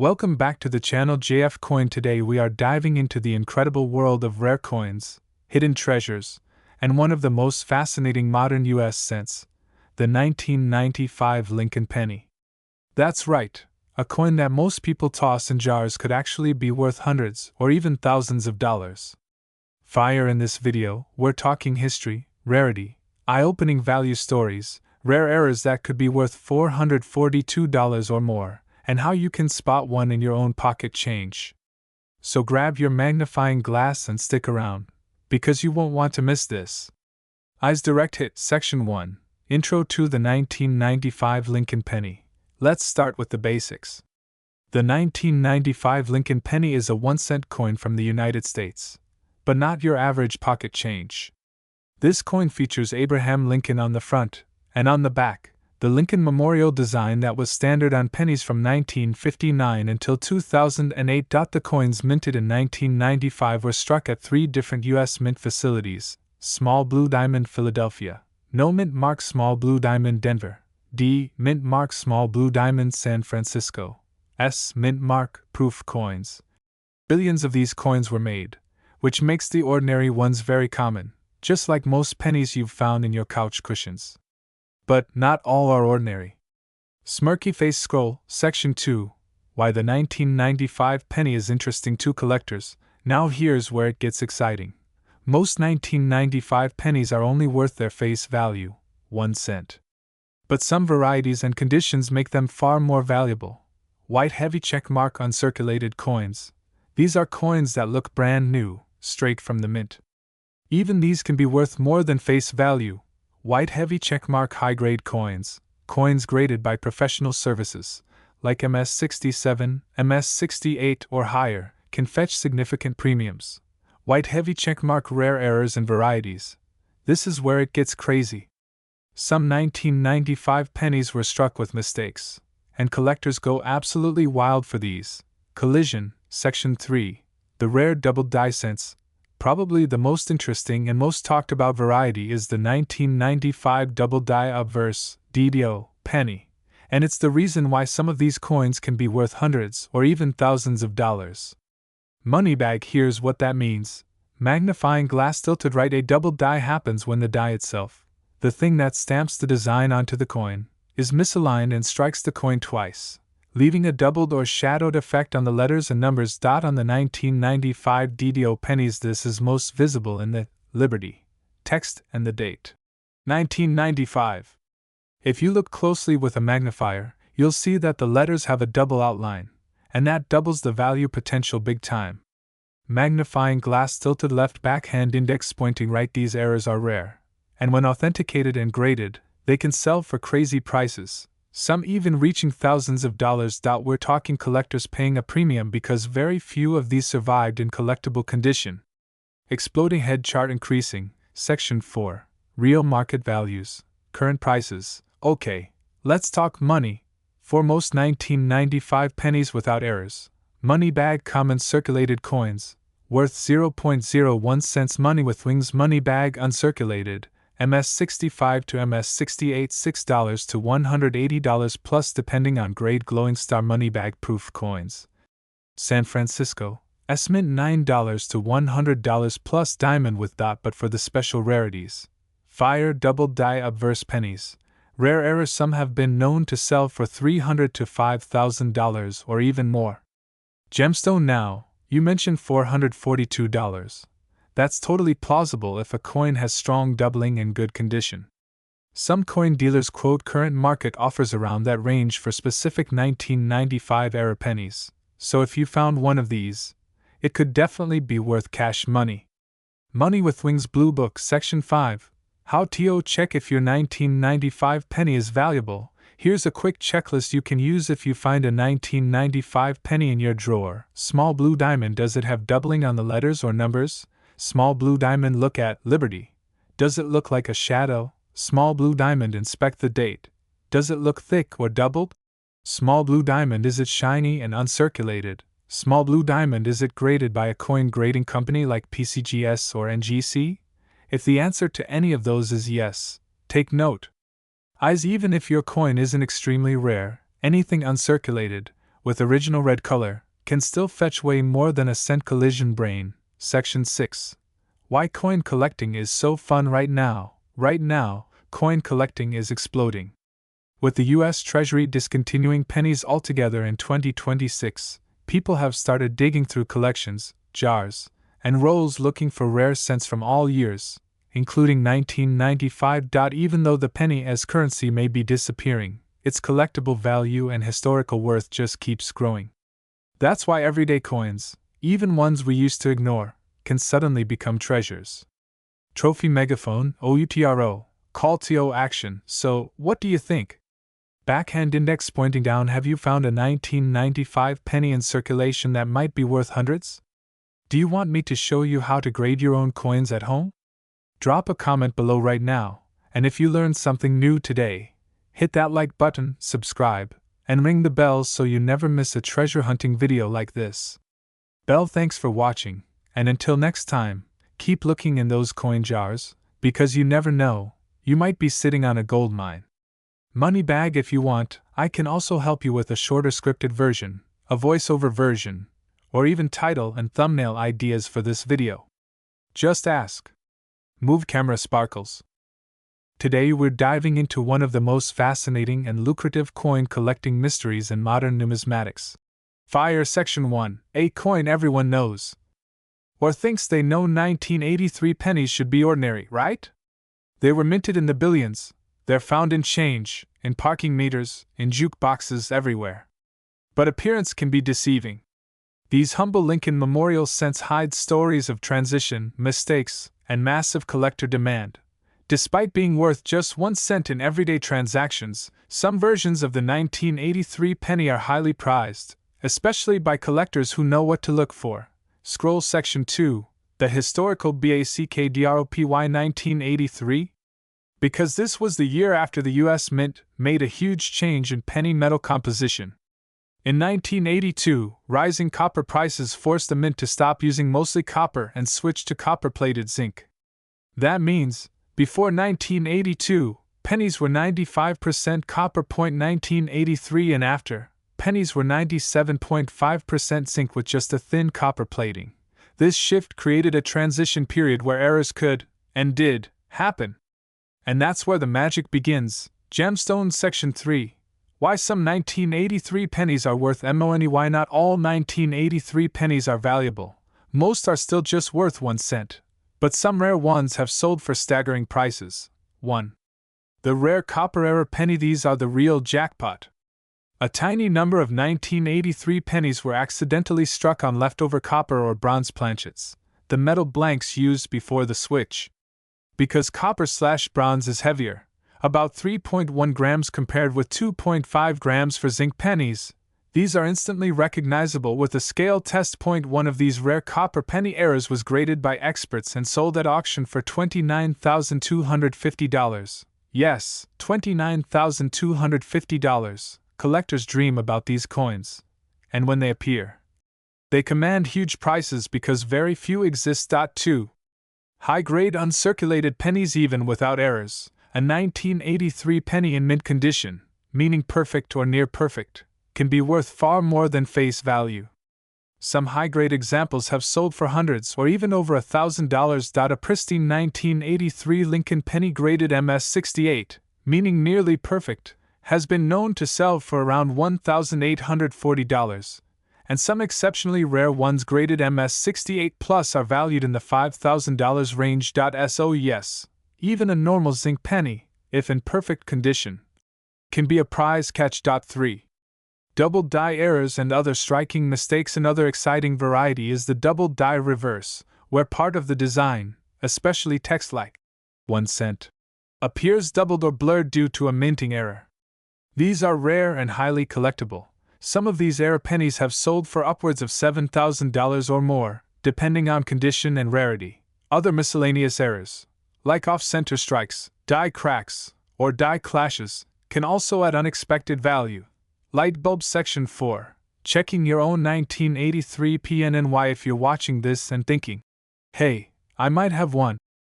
Welcome back to the channel JF Coin. Today we are diving into the incredible world of rare coins, hidden treasures, and one of the most fascinating modern US cents, the 1995 Lincoln penny. That's right, a coin that most people toss in jars could actually be worth hundreds or even thousands of dollars. Fire in this video, we're talking history, rarity, eye-opening value stories, rare errors that could be worth $442 or more, and how you can spot one in your own pocket change. So grab your magnifying glass and stick around, because you won't want to miss this. Eyes Direct Hit Section 1, Intro to the 1995 Lincoln Penny. Let's start with the basics. The 1995 Lincoln Penny is a 1-cent coin from the United States, but not your average pocket change. This coin features Abraham Lincoln on the front, and on the back, the Lincoln Memorial design that was standard on pennies from 1959 until 2008. The coins minted in 1995 were struck at 3 different U.S. mint facilities: Small Blue Diamond, Philadelphia; No Mint Mark Small Blue Diamond, Denver; D. Mint Mark Small Blue Diamond, San Francisco; S. Mint Mark Proof coins. Billions of these coins were made, which makes the ordinary ones very common, just like most pennies you've found in your couch cushions. But not all are ordinary. Smirky Face Scroll, Section 2, Why the 1995 penny is interesting to collectors. Now here's where it gets exciting. Most 1995 pennies are only worth their face value, 1 cent. But some varieties and conditions make them far more valuable. White heavy checkmark uncirculated coins. These are coins that look brand new, straight from the mint. Even these can be worth more than face value. White heavy checkmark high-grade coins, coins graded by professional services, like MS-67, MS-68 or higher, can fetch significant premiums. White heavy checkmark rare errors and varieties. This is where it gets crazy. Some 1995 pennies were struck with mistakes, and collectors go absolutely wild for these. Collision, Section 3, The rare double die cents. Probably the most interesting and most talked about variety is the 1995 double die obverse (DDO) penny, and it's the reason why some of these coins can be worth hundreds or even thousands of dollars. Moneybag. Here's what that means. Magnifying glass tilted right. A double die happens when the die itself, the thing that stamps the design onto the coin, is misaligned and strikes the coin twice, leaving a doubled or shadowed effect on the letters and numbers. On the 1995 DDO pennies, this is most visible in the Liberty text and the date. 1995. If you look closely with a magnifier, you'll see that the letters have a double outline, and that doubles the value potential big time. Magnifying glass tilted left, backhand index pointing right. These errors are rare, and when authenticated and graded, they can sell for crazy prices, some even reaching thousands of dollars. We're talking collectors paying a premium because very few of these survived in collectible condition. Exploding head chart increasing, Section 4, Real market values, current prices. Okay, let's talk money. For most 1995 pennies without errors, money bag common circulated coins, worth 0.01 cents. Money with wings money bag uncirculated, MS-65 to MS-68 $6 to $180 plus depending on grade. Glowing star money bag proof coins. San Francisco, S-Mint $9 to $100 plus diamond with dot. But for the special rarities, fire double die obverse pennies, rare errors, some have been known to sell for $300 to $5,000 or even more. Gemstone. Now, you mentioned $442. That's totally plausible if a coin has strong doubling and good condition. Some coin dealers quote current market offers around that range for specific 1995 era pennies, so if you found one of these, it could definitely be worth cash money. Money with wings Blue Book Section 5, How to check if your 1995 penny is valuable. Here's a quick checklist you can use if you find a 1995 penny in your drawer. Small blue diamond. Does it have doubling on the letters or numbers? Small blue diamond. Look at Liberty. Does it look like a shadow? Small blue diamond. Inspect the date. Does it look thick or doubled? Small blue diamond. Is it shiny and uncirculated? Small blue diamond. Is it graded by a coin grading company like PCGS or NGC? If the answer to any of those is yes, take note. Eyes. Even if your coin isn't extremely rare, anything uncirculated, with original red color, can still fetch way more than a cent. Collision Brain, Section 6. Why coin collecting is so fun right now. Right now, coin collecting is exploding. With the US Treasury discontinuing pennies altogether in 2026, people have started digging through collections, jars, and rolls looking for rare cents from all years, including 1995. Even though the penny as currency may be disappearing, its collectible value and historical worth just keeps growing. That's why everyday coins, even ones we used to ignore, can suddenly become treasures. Trophy Megaphone, OUTRO, call to action. So, what do you think? Backhand index pointing down. Have you found a 1995 penny in circulation that might be worth hundreds? Do you want me to show you how to grade your own coins at home? Drop a comment below right now, and if you learned something new today, hit that like button, subscribe, and ring the bell so you never miss a treasure hunting video like this. Thanks for watching, and until next time, keep looking in those coin jars, because you never know, you might be sitting on a gold mine. Money bag if you want. I can also help you with a shorter scripted version, a voiceover version, or even title and thumbnail ideas for this video. Just ask. Move camera sparkles. Today we're diving into one of the most fascinating and lucrative coin collecting mysteries in modern numismatics. Fire Section 1. A coin everyone knows. Or thinks they know. 1983 pennies should be ordinary, right? They were minted in the billions. They're found in change, in parking meters, in jukeboxes, everywhere. But appearance can be deceiving. These humble Lincoln Memorial cents hide stories of transition, mistakes, and massive collector demand. Despite being worth just 1 cent in everyday transactions, some versions of the 1983 penny are highly prized, especially by collectors who know what to look for. Scroll Section 2, the historical BACKDROPY 1983? Because this was the year after the US Mint made a huge change in penny metal composition. In 1982, rising copper prices forced the Mint to stop using mostly copper and switch to copper-plated zinc. That means, before 1982, pennies were 95% copper. 1983 and after, pennies were 97.5% zinc with just a thin copper plating. This shift created a transition period where errors could, and did, happen. And that's where the magic begins. Gemstones Section 3. Why some 1983 pennies are worth money. Why not all 1983 pennies are valuable. Most are still just worth 1 cent. But some rare ones have sold for staggering prices. 1. The rare copper era penny. These are the real jackpot. A tiny number of 1983 pennies were accidentally struck on leftover copper or bronze planchets, the metal blanks used before the switch. Because copper/bronze is heavier, about 3.1 grams compared with 2.5 grams for zinc pennies, these are instantly recognizable with a scale test. One of these rare copper penny errors was graded by experts and sold at auction for $29,250. Yes, $29,250. Collectors dream about these coins, and when they appear, they command huge prices because very few exist. 2. High-grade uncirculated pennies. Even without errors, a 1983 penny in mint condition, meaning perfect or near perfect, can be worth far more than face value. Some high-grade examples have sold for hundreds or even over $1,000. A pristine 1983 Lincoln penny graded MS68, meaning nearly perfect, has been known to sell for around $1,840. And some exceptionally rare ones graded MS68 plus are valued in the $5,000 range. So yes, even a normal zinc penny, if in perfect condition, can be a prize catch. 3. Double die errors and other striking mistakes. Another exciting variety is the double die reverse, where part of the design, especially text like 1 cent, appears doubled or blurred due to a minting error. These are rare and highly collectible. Some of these error pennies have sold for upwards of $7,000 or more, depending on condition and rarity. Other miscellaneous errors, like off-center strikes, die cracks, or die clashes, can also add unexpected value. Light bulb Section 4. Checking your own 1983 PNNY. If you're watching this and thinking, hey, I might have one.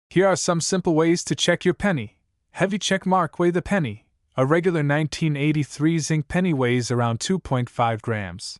Here are some simple ways to check your penny. Heavy check mark. Weigh the penny. A regular 1983 zinc penny weighs around 2.5 grams.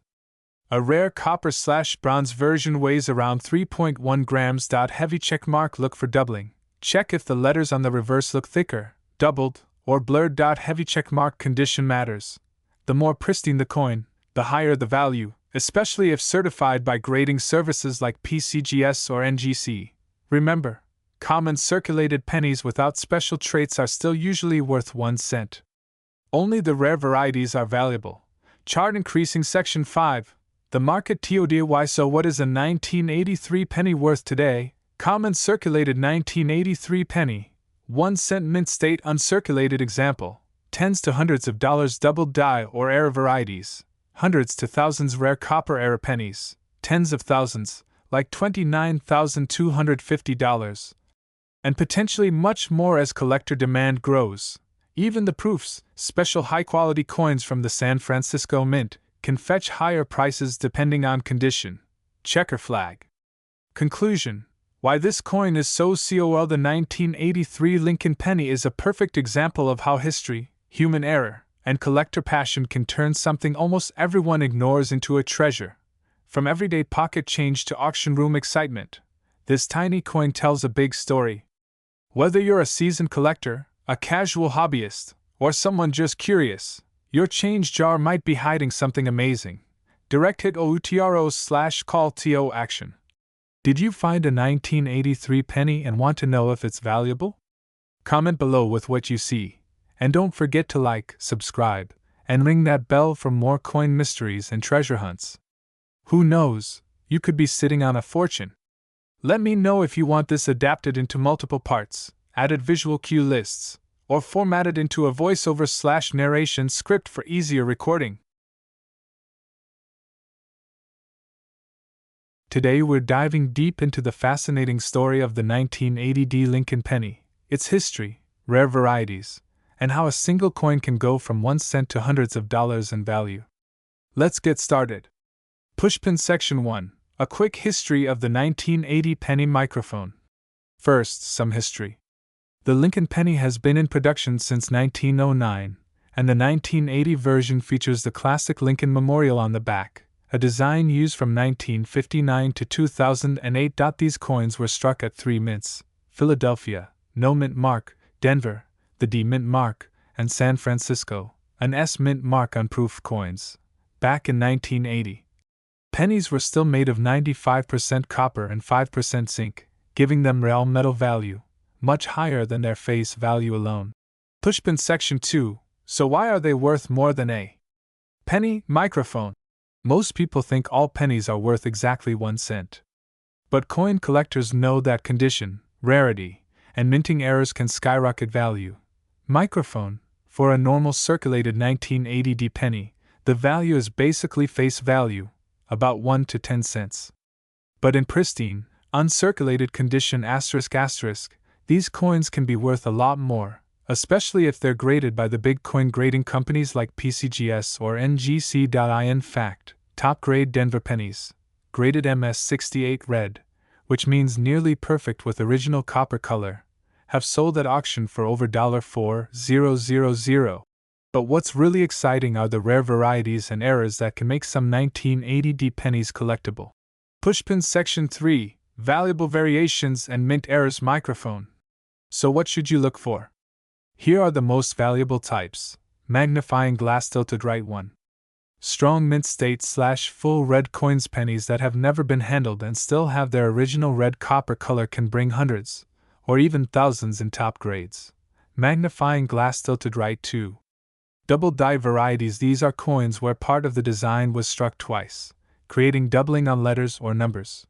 A rare copper/bronze version weighs around 3.1 grams. Heavy check mark. Look for doubling. Check if the letters on the reverse look thicker, doubled, or blurred. Heavy check mark condition matters. The more pristine the coin, the higher the value, especially if certified by grading services like PCGS or NGC. Remember, common circulated pennies without special traits are still usually worth 1 cent. Only the rare varieties are valuable. Chart increasing. Section 5. The market TODY. So what is a 1983 penny worth today? Common circulated 1983 penny, 1 cent mint state. Uncirculated example, tens to hundreds of dollars. Double die or error varieties, hundreds to thousands. Rare copper error pennies, tens of thousands, like $29,250. And potentially much more as collector demand grows. Even the proofs, special high-quality coins from the San Francisco Mint, can fetch higher prices depending on condition. Checker flag. Conclusion. Why this coin is so cool. The 1983 Lincoln penny is a perfect example of how history, human error, and collector passion can turn something almost everyone ignores into a treasure. From everyday pocket change to auction room excitement, this tiny coin tells a big story. Whether you're a seasoned collector, a casual hobbyist, or someone just curious, your change jar might be hiding something amazing. Direct hit OUTRO/call TO action. Did you find a 1983 penny and want to know if it's valuable? Comment below with what you see, and don't forget to like, subscribe, and ring that bell for more coin mysteries and treasure hunts. Who knows, you could be sitting on a fortune. Let me know if you want this adapted into multiple parts, added visual cue lists, or formatted into a voiceover/narration script for easier recording. Today we're diving deep into the fascinating story of the 1980 Lincoln penny, its history, rare varieties, and how a single coin can go from 1 cent to hundreds of dollars in value. Let's get started. Pushpin Section 1. A quick history of the 1980 penny microphone. First, some history. The Lincoln penny has been in production since 1909, and the 1980 version features the classic Lincoln memorial on the back, a design used from 1959 to 2008. These coins were struck at 3 mints: Philadelphia, no mint mark; Denver, the D mint mark; and San Francisco, an S mint mark on proof coins. Back in 1980, pennies were still made of 95% copper and 5% zinc, giving them real metal value, much higher than their face value alone. Pushpin Section 2. So why are they worth more than a penny microphone? Most people think all pennies are worth exactly 1 cent. But coin collectors know that condition, rarity, and minting errors can skyrocket value. Microphone. For a normal circulated 1980 penny, the value is basically face value, about 1 to 10 cents. But in pristine, uncirculated condition ***, these coins can be worth a lot more, especially if they're graded by the big coin grading companies like PCGS or NGC. In fact, top grade Denver pennies, graded MS68 red, which means nearly perfect with original copper color, have sold at auction for over $4,000. But what's really exciting are the rare varieties and errors that can make some 1980 pennies collectible. Pushpin Section 3. Valuable variations and mint errors microphone. So what should you look for? Here are the most valuable types. Magnifying glass tilted right 1. Strong mint state / full red coins. Pennies that have never been handled and still have their original red copper color can bring hundreds, or even thousands in top grades. Magnifying glass tilted right 2. Double die varieties. These are coins where part of the design was struck twice, creating doubling on letters or numbers.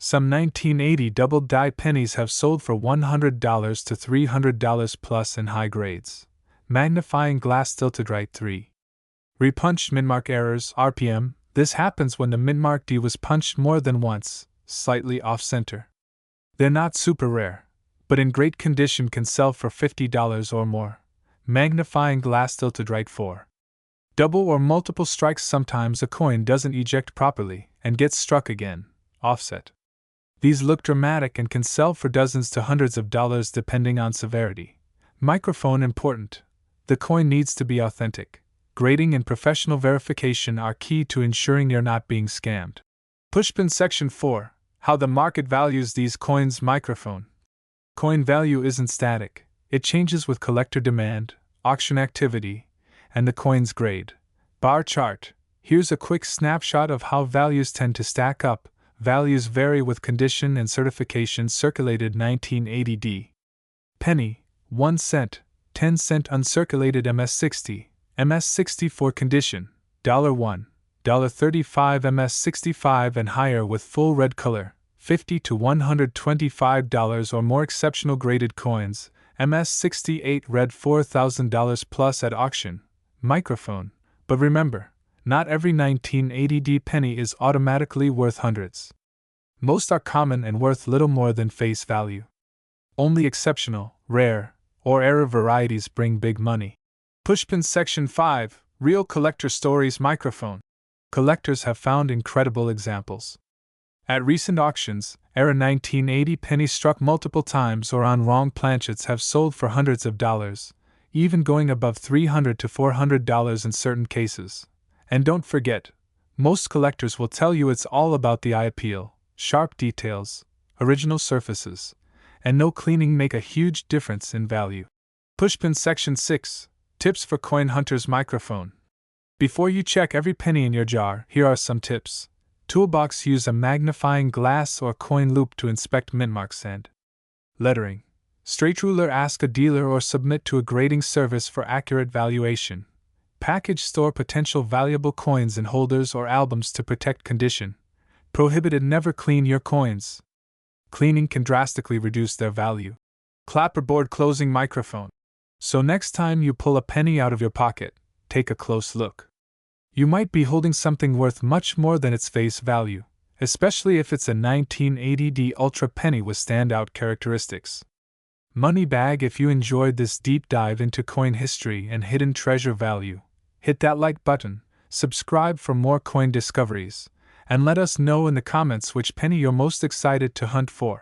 Some 1980 double die pennies have sold for $100 to $300 plus in high grades. Magnifying glass tilted right 3. Repunched mintmark errors (RPM). This happens when the mintmark D was punched more than once, slightly off-center. They're not super rare, but in great condition can sell for $50 or more. Magnifying glass tilted right 4. Double or multiple strikes. Sometimes a coin doesn't eject properly and gets struck again, offset. These look dramatic and can sell for dozens to hundreds of dollars depending on severity. Microphone important. The coin needs to be authentic. Grading and professional verification are key to ensuring you're not being scammed. Pushpin Section 4. How the market values these coins. Microphone. Coin value isn't static. It changes with collector demand, auction activity, and the coin's grade. Bar chart. Here's a quick snapshot of how values tend to stack up. Values vary with condition and certification. Circulated 1980D. Penny, 1 cent, 10 cent uncirculated MS60, MS60 for condition, $1, $35 MS65 and higher with full red color, $50 to $125 or more. Exceptional graded coins, MS68 red $4,000 plus at auction. Microphone. But remember, not every 1980D penny is automatically worth hundreds. Most are common and worth little more than face value. Only exceptional, rare, or rare varieties bring big money. Pushpin Section 5. Real collector stories. Microphone. Collectors have found incredible examples. At recent auctions, era 1980 pennies struck multiple times or on wrong planchets have sold for hundreds of dollars, even going above $300 to $400 in certain cases. And don't forget, most collectors will tell you it's all about the eye appeal, sharp details, original surfaces, and no cleaning make a huge difference in value. Pushpin Section 6. Tips for coin hunters. Microphone. Before you check every penny in your jar, here are some tips. Toolbox. Use a magnifying glass or coin loop to inspect mint marks and lettering. Straight ruler. Ask a dealer or submit to a grading service for accurate valuation. Package. Store potential valuable coins in holders or albums to protect condition. Prohibited. Never clean your coins. Cleaning can drastically reduce their value. Clapperboard. Closing. Microphone. So next time you pull a penny out of your pocket, take a close look. You might be holding something worth much more than its face value, especially if it's a 1980D Ultra penny with standout characteristics. Money bag. If you enjoyed this deep dive into coin history and hidden treasure value, hit that like button, subscribe for more coin discoveries, and let us know in the comments which penny you're most excited to hunt for.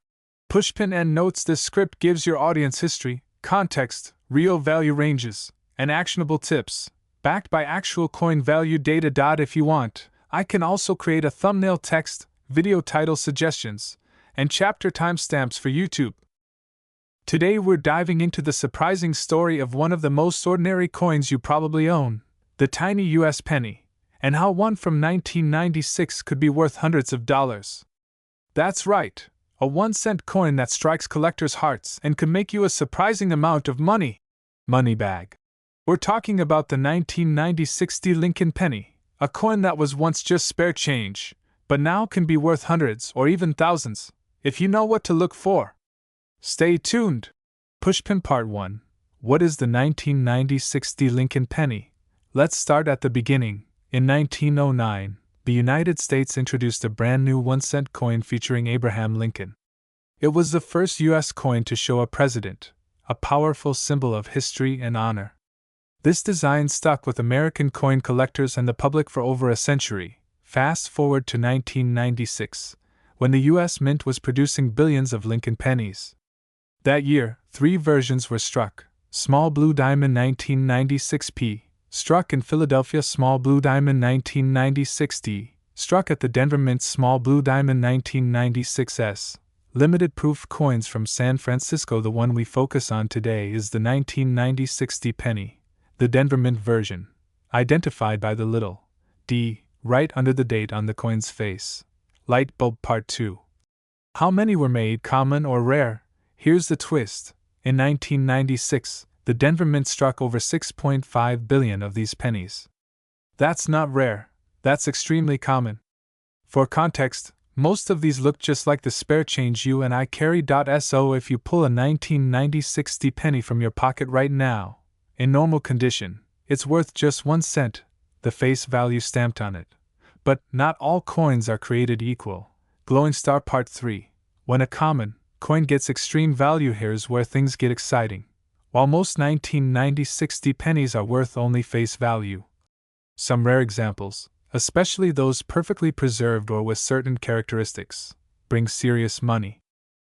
Pushpin End notes. This script gives your audience history, context, real value ranges, and actionable tips, backed by actual coin value data. If you want, I can also create a thumbnail text, video title suggestions, and chapter timestamps for YouTube. Today we're diving into the surprising story of one of the most ordinary coins you probably own, the tiny US penny, and how one from 1996 could be worth hundreds of dollars. That's right. A 1-cent coin that strikes collectors' hearts and could make you a surprising amount of money. Money bag. We're talking about the 1996 Lincoln penny, a coin that was once just spare change, but now can be worth hundreds or even thousands, if you know what to look for. Stay tuned. Pushpin Part 1. What is the 1996 Lincoln penny? Let's start at the beginning. In 1909, the United States introduced a brand new 1-cent coin featuring Abraham Lincoln. It was the first U.S. coin to show a president, a powerful symbol of history and honor. This design stuck with American coin collectors and the public for over a century. Fast forward to 1996, when the U.S. Mint was producing billions of Lincoln pennies. That year, 3 versions were struck: Small Blue Diamond 1996p, struck in Philadelphia; Small Blue Diamond 1996D, struck at the Denver Mint; Small Blue Diamond 1996S. Limited proof coins from San Francisco. The one we focus on today is the 1996 penny, the Denver Mint version, identified by the little d right under the date on the coin's face. Light bulb. Part 2. How many were made, common or rare? Here's the twist. In 1996, the Denver Mint struck over 6.5 billion of these pennies. That's not rare, that's extremely common. For context, most of these look just like the spare change you and I carry. So if you pull a 1996 penny from your pocket right now, in normal condition, it's worth just 1 cent, the face value stamped on it. But not all coins are created equal. Glowing Star. Part 3. When a common coin gets extreme value, here's where things get exciting. While most 1996 pennies are worth only face value, some rare examples, especially those perfectly preserved or with certain characteristics, bring serious money.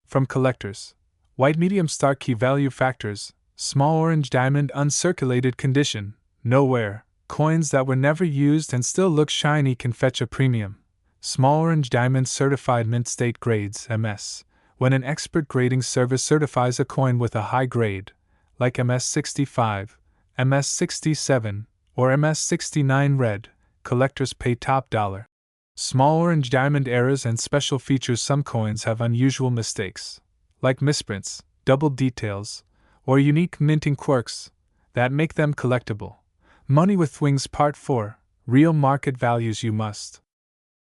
From collectors, white medium star key value factors, Small orange diamond uncirculated condition, nowhere. Coins that were never used and still look shiny can fetch a premium. Small orange diamond certified mint state grades, MS. When an expert grading service certifies a coin with a high grade, like MS 65, MS 67, or MS 69 red, collectors pay top dollar. Small orange diamond errors and special features. Some coins have unusual mistakes, like misprints, double details, or unique minting quirks, that make them collectible. Money with Wings Part 4, Real Market Values. You must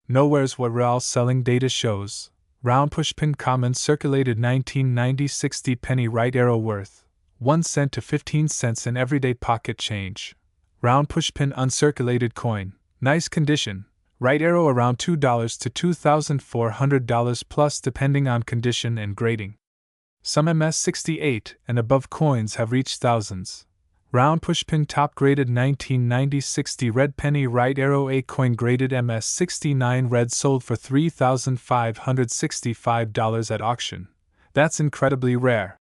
know where's what real selling data shows. Round pushpin common circulated 1990 60 penny right arrow worth 1 cent to 15 cents in everyday pocket change. Round pushpin uncirculated coin, nice condition, right arrow around $2 to $2,400 plus depending on condition and grading. Some MS 68 and above coins have reached thousands. Round pushpin top graded 1990 60 red penny right arrow A coin graded MS 69 red sold for $3,565 at auction. That's incredibly rare.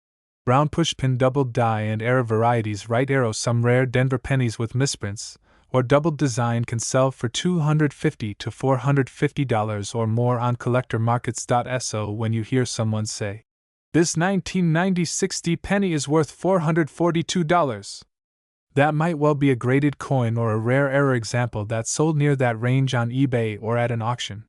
Round pushpin doubled die and error varieties right arrow. Some rare Denver pennies with misprints or doubled design can sell for $250 to $450 or more on collectormarkets.so. When you hear someone say, "This 1990 60 penny is worth $442. That might well be a graded coin or a rare error example that sold near that range on eBay or at an auction.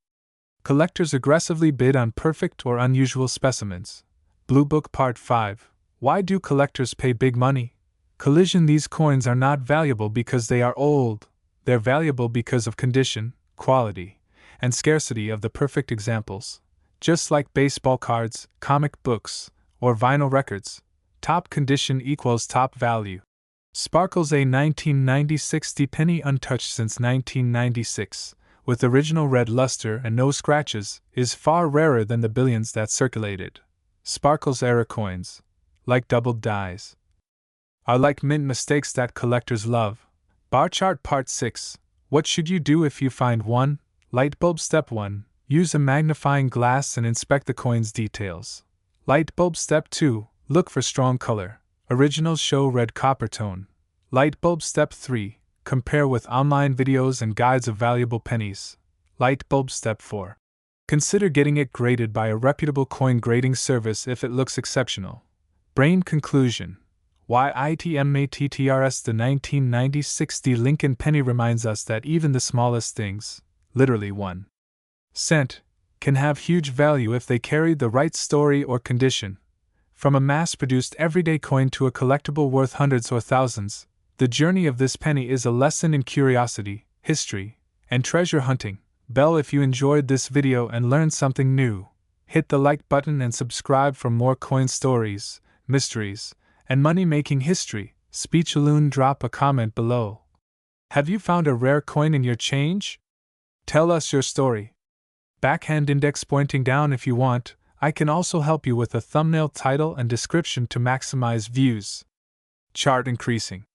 Collectors aggressively bid on perfect or unusual specimens. Blue Book Part 5. Why do collectors pay big money? Collision. These coins are not valuable because they are old, they're valuable because of condition, quality, and scarcity of the perfect examples. Just like baseball cards, comic books, or vinyl records, top condition equals top value. Sparkles a 1990 60 penny untouched since 1996, with original red luster and no scratches, is far rarer than the billions that circulated. Sparkles error coins, like doubled dies, are like mint mistakes that collectors love. Bar chart Part 6. What should you do if you find one? Light bulb. Step 1. Use a magnifying glass and inspect the coin's details. Light bulb. Step 2. Look for strong color. Originals show red copper tone. Light bulb. Step 3. Compare with online videos and guides of valuable pennies. Light bulb. Step 4. Consider getting it graded by a reputable coin grading service if it looks exceptional. Brain conclusion. YITMATTRS. The 1990 60 Lincoln penny reminds us that even the smallest things, literally 1 cent, can have huge value if they carry the right story or condition. From a mass-produced everyday coin to a collectible worth hundreds or thousands, the journey of this penny is a lesson in curiosity, history, and treasure hunting. Bell. If you enjoyed this video and learned something new, hit the like button and subscribe for more coin stories, mysteries, and money-making history. Speechaloon. Drop a comment below. Have you found a rare coin in your change? Tell us your story. Backhand index pointing down if you want. I can also help you with a thumbnail title and description to maximize views. Chart increasing.